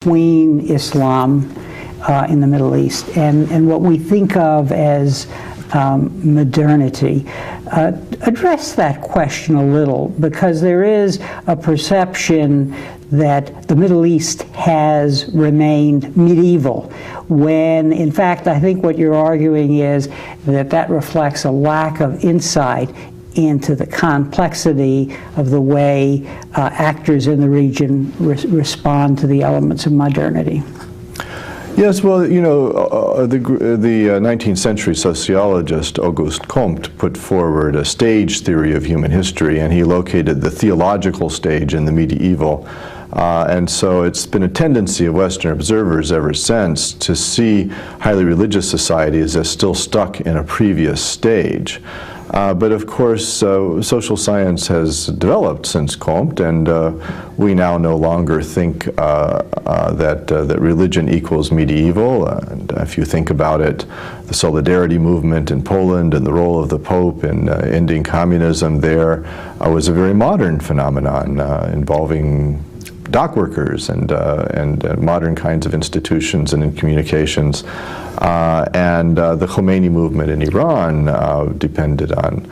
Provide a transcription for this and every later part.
between Islam in the Middle East and what we think of as modernity. Address that question a little, because there is a perception that the Middle East has remained medieval, when in fact I think what you're arguing is that that reflects a lack of insight into the complexity of the way actors in the region respond to the elements of modernity. Yes, well, you know, the 19th century sociologist Auguste Comte put forward a stage theory of human history, and he located the theological stage in the medieval. And so it's been a tendency of Western observers ever since to see highly religious societies as still stuck in a previous stage. But of course, social science has developed since Comte, and we now no longer think that religion equals medieval. And if you think about it, the Solidarity movement in Poland and the role of the Pope in ending communism there was a very modern phenomenon involving dock workers and modern kinds of institutions and in communications. The Khomeini movement in Iran depended on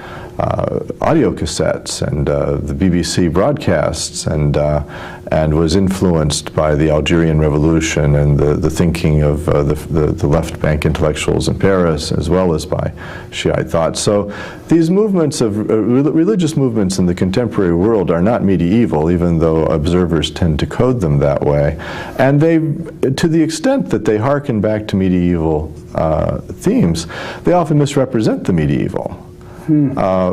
audio cassettes and the BBC broadcasts, and was influenced by the Algerian Revolution and the thinking of the left bank intellectuals in Paris, as well as by Shiite thought. So these movements of religious movements in the contemporary world are not medieval, even though observers tend to code them that way. And they, to the extent that they hearken back to medieval themes, they often misrepresent the medieval.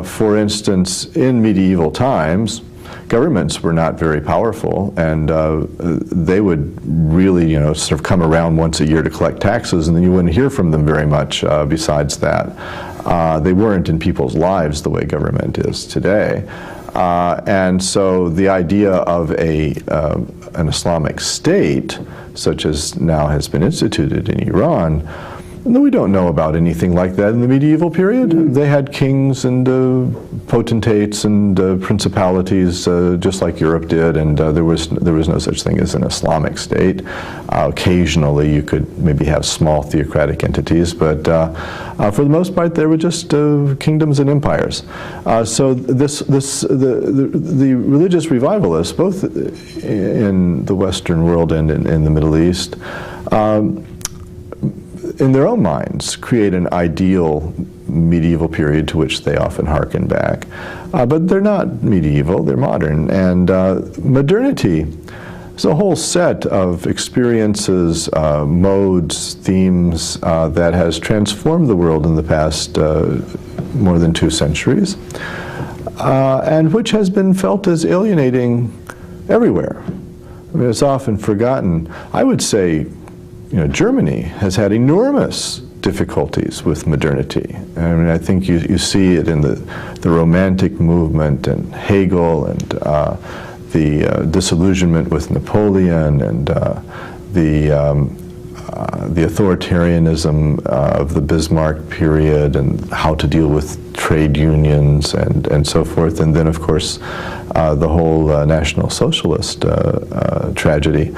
For instance, in medieval times, governments were not very powerful, and they would really, you know, sort of come around once a year to collect taxes, and then you wouldn't hear from them very much besides that. They weren't in people's lives the way government is today. And so the idea of an Islamic state, such as now has been instituted in Iran, no, we don't know about anything like that in the medieval period. They had kings and potentates and principalities, just like Europe did, and there was no such thing as an Islamic state. Occasionally, you could maybe have small theocratic entities, but for the most part, they were just kingdoms and empires. So the religious revivalists, both in the Western world and in the Middle East, in their own minds, create an ideal medieval period to which they often hearken back. But they're not medieval, they're modern. And modernity is a whole set of experiences, modes, themes that has transformed the world in the past more than 2 centuries, and which has been felt as alienating everywhere. I mean, it's often forgotten. I would say, you know, Germany has had enormous difficulties with modernity. I mean, I think you see it in the Romantic movement and Hegel and the disillusionment with Napoleon and the authoritarianism of the Bismarck period and how to deal with trade unions and so forth. And then, of course, the whole National Socialist tragedy.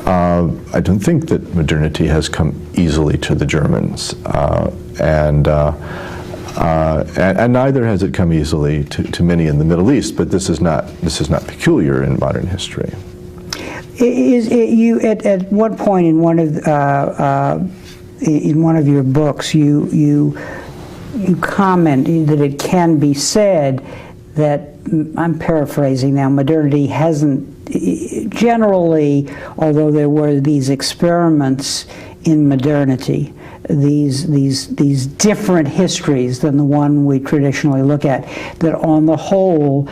I don't think that modernity has come easily to the Germans, and neither has it come easily to many in the Middle East. But this is not peculiar in modern history. You at one point in one of your books, you comment that it can be said that, I'm paraphrasing now, modernity hasn't generally, although there were these experiments in modernity, these different histories than the one we traditionally look at, that on the whole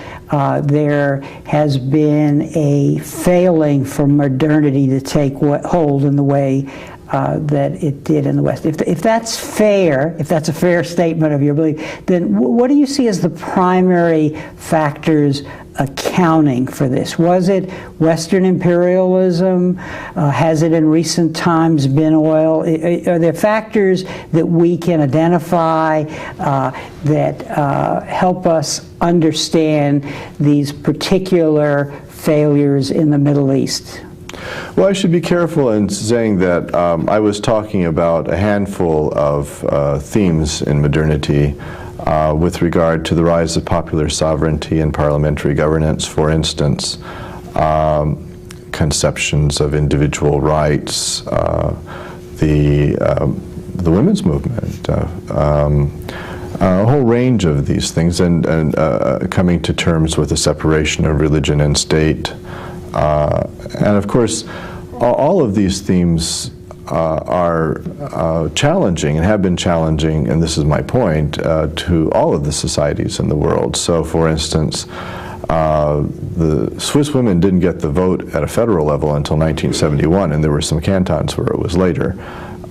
there has been a failing for modernity to take hold in the way that it did in the West. If that's fair, if that's a fair statement of your belief, then what do you see as the primary factors accounting for this? Was it Western imperialism? Has it in recent times been oil? Are there factors that we can identify that help us understand these particular failures in the Middle East? Well, I should be careful in saying that I was talking about a handful of themes in modernity with regard to the rise of popular sovereignty and parliamentary governance, for instance, conceptions of individual rights, the women's movement, a whole range of these things, and coming to terms with the separation of religion and state. And of course, all of these themes are challenging and have been challenging, and this is my point, to all of the societies in the world. So for instance, the Swiss women didn't get the vote at a federal level until 1971, and there were some cantons where it was later.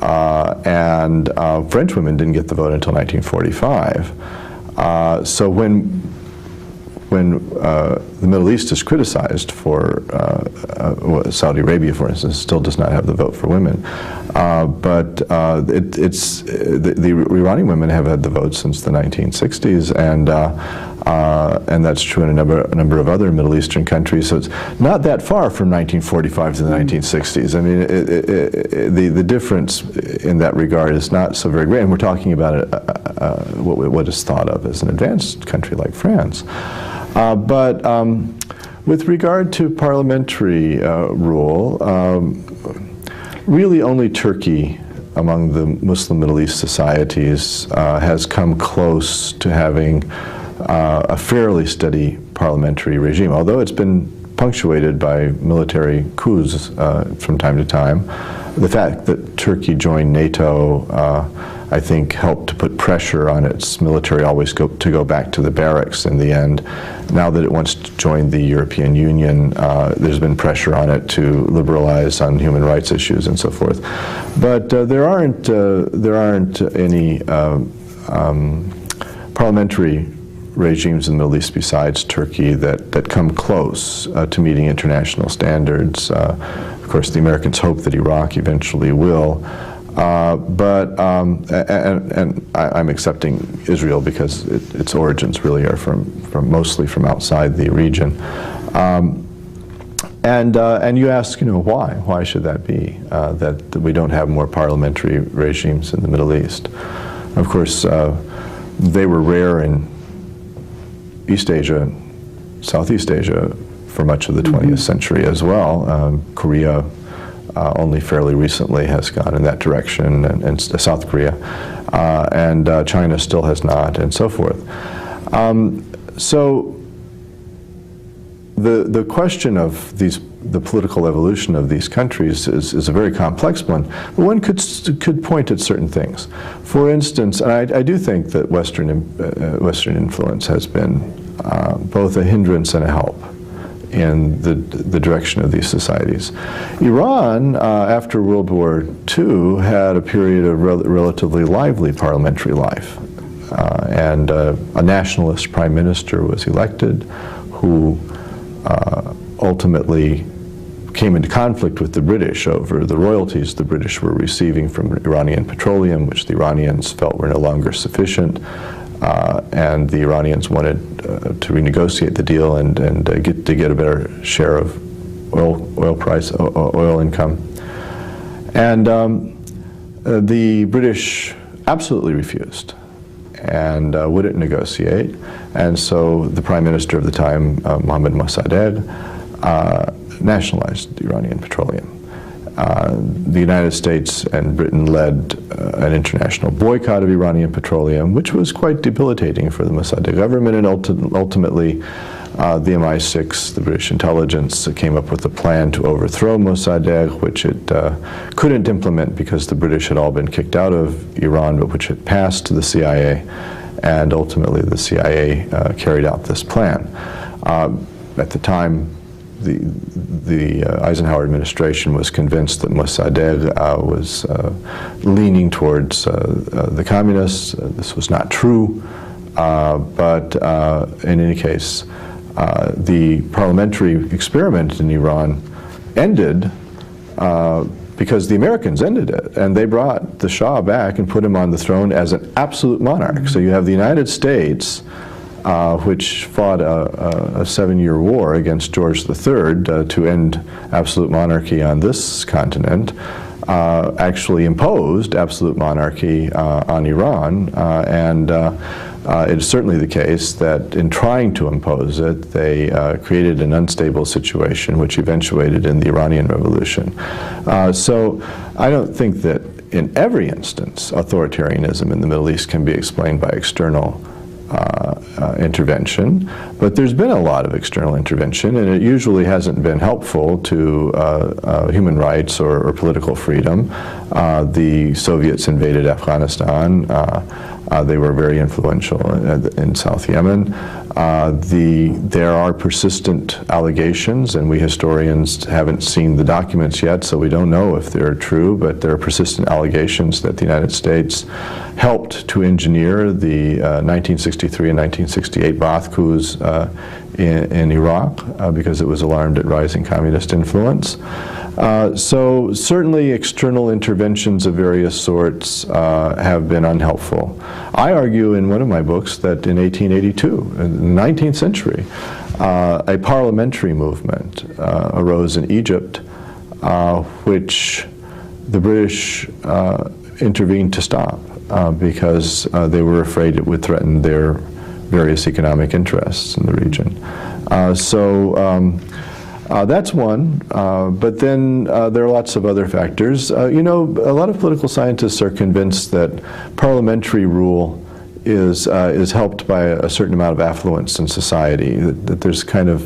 And French women didn't get the vote until 1945. So when the Middle East is criticized for, Saudi Arabia, for instance, still does not have the vote for women. But the Iranian women have had the vote since the 1960s, and that's true in a number of other Middle Eastern countries. So it's not that far from 1945 to the 1960s. I mean, the difference in that regard is not so very great. And we're talking about what is thought of as an advanced country like France. But with regard to parliamentary rule, really only Turkey among the Muslim Middle East societies has come close to having a fairly steady parliamentary regime, although it's been punctuated by military coups from time to time. The fact that Turkey joined NATO, I think, helped to put pressure on its military always to go back to the barracks in the end. Now that it wants to join the European Union, there's been pressure on it to liberalize on human rights issues and so forth. But there aren't any parliamentary regimes in the Middle East besides Turkey that come close to meeting international standards. Of course, the Americans hope that Iraq eventually will. But I'm accepting Israel because its origins really are mostly from outside the region. And you ask, why? Why should that be? That we don't have more parliamentary regimes in the Middle East? Of course, they were rare in East Asia, Southeast Asia for much of the 20th century as well. Korea only fairly recently has gone in that direction, and South Korea, and China still has not, and so forth. So the question of the political evolution of these countries is a very complex one, but one could point at certain things. For instance, and I do think that Western influence has been both a hindrance and a help in the direction of these societies. Iran, after World War II, had a period of relatively lively parliamentary life. And a nationalist prime minister was elected who ultimately came into conflict with the British over the royalties the British were receiving from Iranian petroleum, which the Iranians felt were no longer sufficient. And the Iranians wanted to renegotiate the deal and get a better share of oil income. And the British absolutely refused and wouldn't negotiate. And so the prime minister of the time, Mohammad Mossadegh, nationalized Iranian petroleum. The United States and Britain led an international boycott of Iranian petroleum, which was quite debilitating for the Mossadegh government, and ultimately the MI6, the British intelligence, came up with a plan to overthrow Mossadegh, which it couldn't implement because the British had all been kicked out of Iran, but which had passed to the CIA, and ultimately the CIA carried out this plan. At the time, the Eisenhower administration was convinced that Mossadegh was leaning towards the communists. This was not true, but in any case, the parliamentary experiment in Iran ended because the Americans ended it, and they brought the Shah back and put him on the throne as an absolute monarch. So you have the United States which fought a 7-year war against George III to end absolute monarchy on this continent, actually imposed absolute monarchy on Iran, and it's certainly the case that in trying to impose it, they created an unstable situation which eventuated in the Iranian Revolution. So I don't think that in every instance authoritarianism in the Middle East can be explained by external intervention, but there's been a lot of external intervention, and it usually hasn't been helpful to human rights or political freedom. The Soviets invaded Afghanistan. They were very influential in South Yemen. There are persistent allegations, and we historians haven't seen the documents yet, so we don't know if they're true, but there are persistent allegations that the United States helped to engineer the 1963 and 1968 Ba'ath coups in Iraq because it was alarmed at rising communist influence. So certainly external interventions of various sorts have been unhelpful. I argue in one of my books that in 1882, in the 19th century, a parliamentary movement arose in Egypt, which the British intervened to stop because they were afraid it would threaten their various economic interests in the region. That's one, but then there are lots of other factors. You know, a lot of political scientists are convinced that parliamentary rule is helped by a certain amount of affluence in society, that there's kind of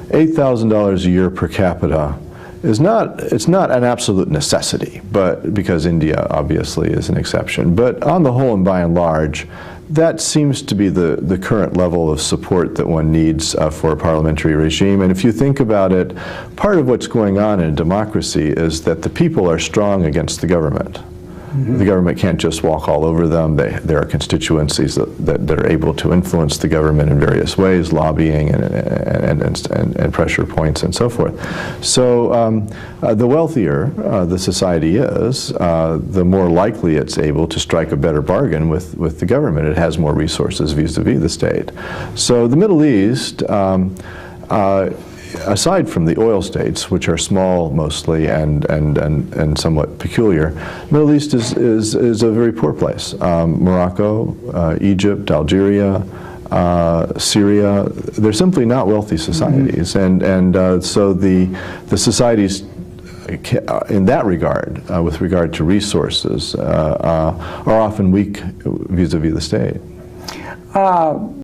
$8,000 a year per capita it's not an absolute necessity, but because India obviously is an exception. But on the whole and by and large, that seems to be the current level of support that one needs for a parliamentary regime. And if you think about it, part of what's going on in a democracy is that the people are strong against the government. Mm-hmm. The government can't just walk all over them. There are constituencies that are able to influence the government in various ways, lobbying and pressure points and so forth. So the wealthier the society is, the more likely it's able to strike a better bargain with the government. It has more resources vis-a-vis the state. So the Middle East, aside from the oil states, which are small mostly and somewhat peculiar, Middle East is a very poor place. Morocco, Egypt, Algeria, Syria, they're simply not wealthy societies. Mm-hmm. So the societies in that regard, with regard to resources, are often weak vis-a-vis the state.